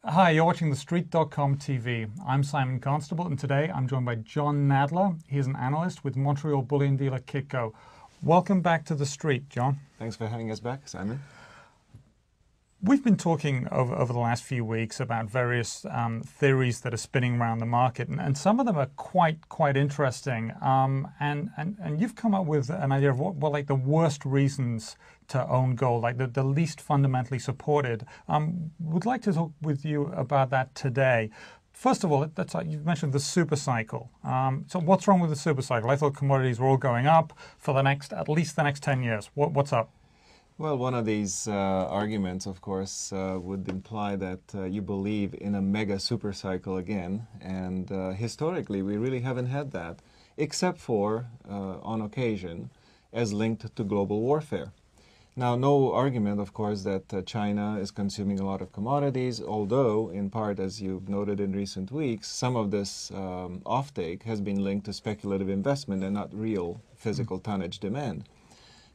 Hi, you're watching TheStreet.com TV. I'm Simon Constable, and today I'm joined by John Nadler. He's an analyst with Montreal bullion dealer Kitco. Welcome back to The Street, John. Thanks for having us back, Simon. We've been talking over the last few weeks about various theories that are spinning around the market, and some of them are quite interesting. And you've come up with an idea of what like the worst reasons to own gold, like the least fundamentally supported. Would like to talk with you about that today. First of all, you've mentioned the super cycle. So what's wrong with the super cycle? I thought commodities were all going up for at least the next 10 years. What's up? Well, one of these arguments, of course, would imply that you believe in a mega super cycle again. And historically, we really haven't had that, except for, on occasion, as linked to global warfare. Now, no argument, of course, that China is consuming a lot of commodities, although, in part, as you've noted in recent weeks, some of this offtake has been linked to speculative investment and not real physical tonnage demand.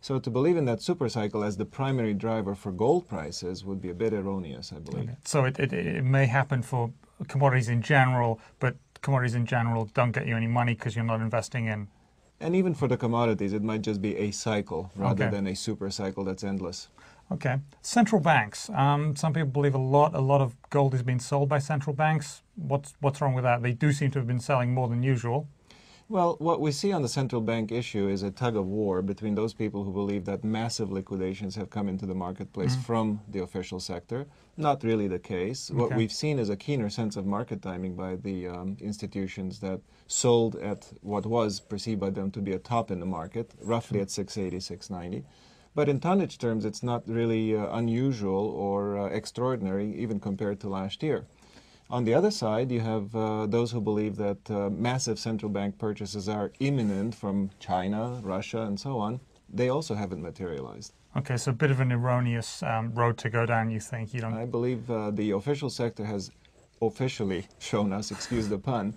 So to believe in that super cycle as the primary driver for gold prices would be a bit erroneous, I believe. Okay. So it may happen for commodities in general, but commodities in general don't get you any money because you're not investing in. And even for the commodities, it might just be a cycle rather than a super cycle that's endless. Okay. Central banks. Some people believe a lot of gold is being sold by central banks. What's wrong with that? They do seem to have been selling more than usual. Well, what we see on the central bank issue is a tug of war between those people who believe that massive liquidations have come into the marketplace from the official sector. Not really the case. What we've seen is a keener sense of market timing by the institutions that sold at what was perceived by them to be a top in the market, roughly at 680, 690. But in tonnage terms, it's not really unusual or extraordinary, even compared to last year. On the other side, you have those who believe that massive central bank purchases are imminent from China, Russia, and so on. They also haven't materialized. Okay, so a bit of an erroneous road to go down, you think? You don't... I believe the official sector has officially shown us, excuse the pun,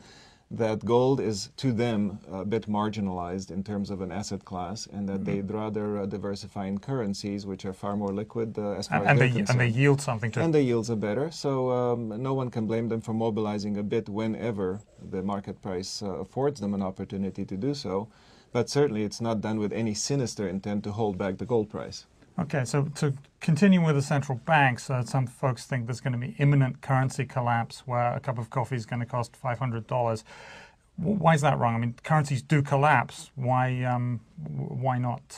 that gold is, to them, a bit marginalized in terms of an asset class, and that they'd rather diversify in currencies, which are far more liquid as far as they're concerned. And they yield something to... And the yields are better, so no one can blame them for mobilizing a bit whenever the market price affords them an opportunity to do so. But certainly it's not done with any sinister intent to hold back the gold price. Okay, so to continue with the central banks, some folks think there's going to be imminent currency collapse where a cup of coffee is going to cost $500. Why is that wrong? I mean, currencies do collapse. Why not?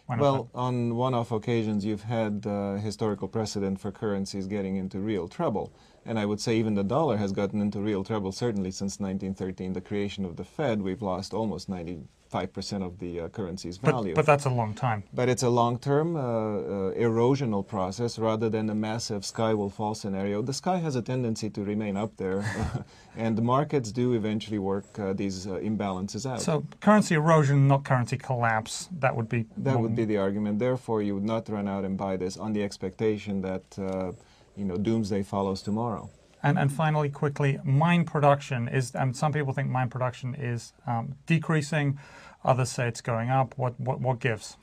Well, on one-off occasions, you've had historical precedent for currencies getting into real trouble. And I would say even the dollar has gotten into real trouble, certainly since 1913, the creation of the Fed. We've lost almost 95% of the currency's value. But that's a long time. But it's a long-term erosional process rather than a massive sky will fall scenario. The sky has a tendency to remain up there, and the markets do eventually work these imbalances out. So currency erosion, not currency collapse, that would be... That would be the argument. Therefore, you would not run out and buy this on the expectation that doomsday follows tomorrow. And finally, quickly, mine production is, some people think mine production is decreasing, others say it's going up. What gives?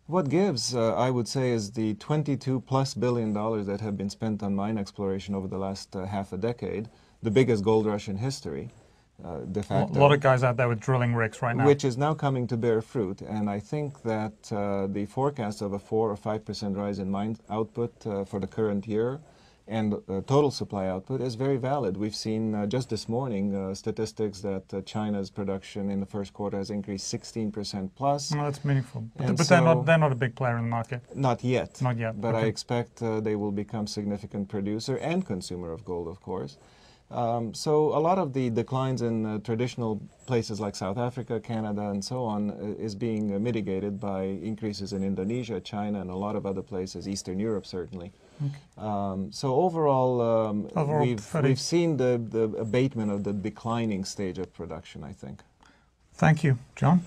What gives, I would say, is the $22+ billion that have been spent on mine exploration over the last half a decade, the biggest gold rush in history, de facto. A lot of guys out there with drilling rigs right now. Which is now coming to bear fruit, and I think that the forecast of a 4 or 5% rise in mine output for the current year and total supply output is very valid. We've seen just this morning statistics that China's production in the first quarter has increased 16% plus. Well, that's meaningful. But so, they're not a big player in the market. Not yet. Not yet. But okay. I expect they will become significant producer and consumer of gold, of course. So a lot of the declines in traditional places like South Africa, Canada, and so on is being mitigated by increases in Indonesia, China, and a lot of other places, Eastern Europe certainly. Okay. So overall, we've seen the abatement of the declining stage of production, I think. Thank you, John.